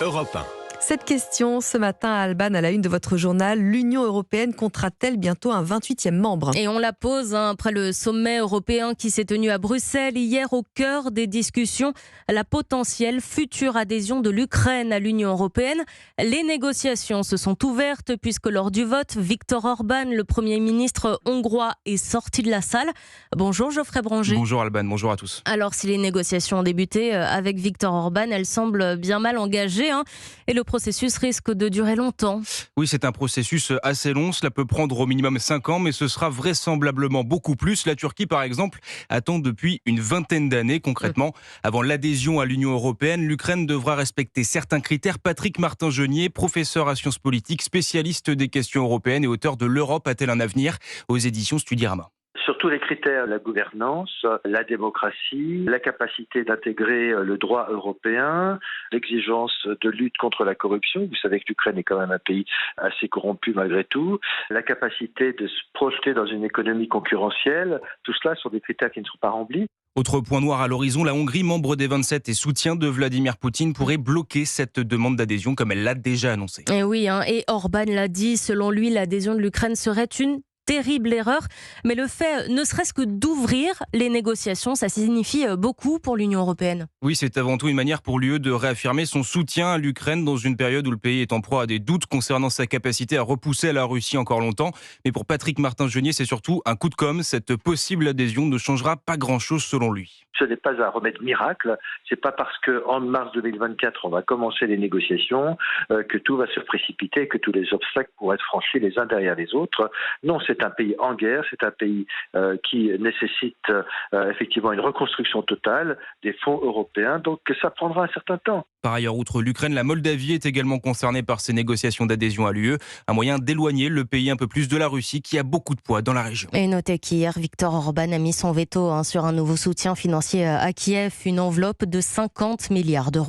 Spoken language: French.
Europe 1. Cette question ce matin à Alban, à la une de votre journal, l'Union européenne comptera-t-elle bientôt un 28e membre ? Et on la pose après le sommet européen qui s'est tenu à Bruxelles hier, au cœur des discussions, la potentielle future adhésion de l'Ukraine à l'Union européenne. Les négociations se sont ouvertes puisque lors du vote, Viktor Orban, le Premier ministre hongrois, est sorti de la salle. Bonjour Geoffrey Branger. Bonjour Alban, bonjour à tous. Alors si les négociations ont débuté avec Viktor Orban, elles semblent bien mal engagées et le processus risque de durer longtemps. Oui, c'est un processus assez long, cela peut prendre au minimum 5 ans, mais ce sera vraisemblablement beaucoup plus. La Turquie, par exemple, attend depuis une vingtaine d'années. Concrètement, avant l'adhésion à l'Union européenne, l'Ukraine devra respecter certains critères. Patrick Martin-Genier, professeur à sciences politiques, spécialiste des questions européennes et auteur de L'Europe a-t-elle un avenir aux éditions Studyrama. Sur tous les critères, la gouvernance, la démocratie, la capacité d'intégrer le droit européen, l'exigence de lutte contre la corruption. Vous savez que l'Ukraine est quand même un pays assez corrompu malgré tout. La capacité de se projeter dans une économie concurrentielle. Tout cela sont des critères qui ne sont pas remplis. Autre point noir à l'horizon, la Hongrie, membre des 27 et soutien de Vladimir Poutine, pourrait bloquer cette demande d'adhésion comme elle l'a déjà annoncé. Et oui, et Orban l'a dit, selon lui, l'adhésion de l'Ukraine serait une terrible erreur, mais le fait, ne serait-ce que d'ouvrir les négociations, ça signifie beaucoup pour l'Union européenne. Oui, c'est avant tout une manière pour l'UE de réaffirmer son soutien à l'Ukraine dans une période où le pays est en proie à des doutes concernant sa capacité à repousser la Russie encore longtemps. Mais pour Patrick Martin-Genier, c'est surtout un coup de com'. Cette possible adhésion ne changera pas grand-chose selon lui. Ce n'est pas un remède miracle. C'est pas parce qu'en mars 2024, on va commencer les négociations que tout va se précipiter, que tous les obstacles pourront être franchis les uns derrière les autres. Non, c'est un pays en guerre, c'est un pays qui nécessite effectivement une reconstruction totale des fonds européens, donc ça prendra un certain temps. Par ailleurs, outre l'Ukraine, la Moldavie est également concernée par ces négociations d'adhésion à l'UE, un moyen d'éloigner le pays un peu plus de la Russie qui a beaucoup de poids dans la région. Et notez qu'hier, Viktor Orban a mis son veto sur un nouveau soutien financier à Kiev, une enveloppe de 50 milliards d'euros.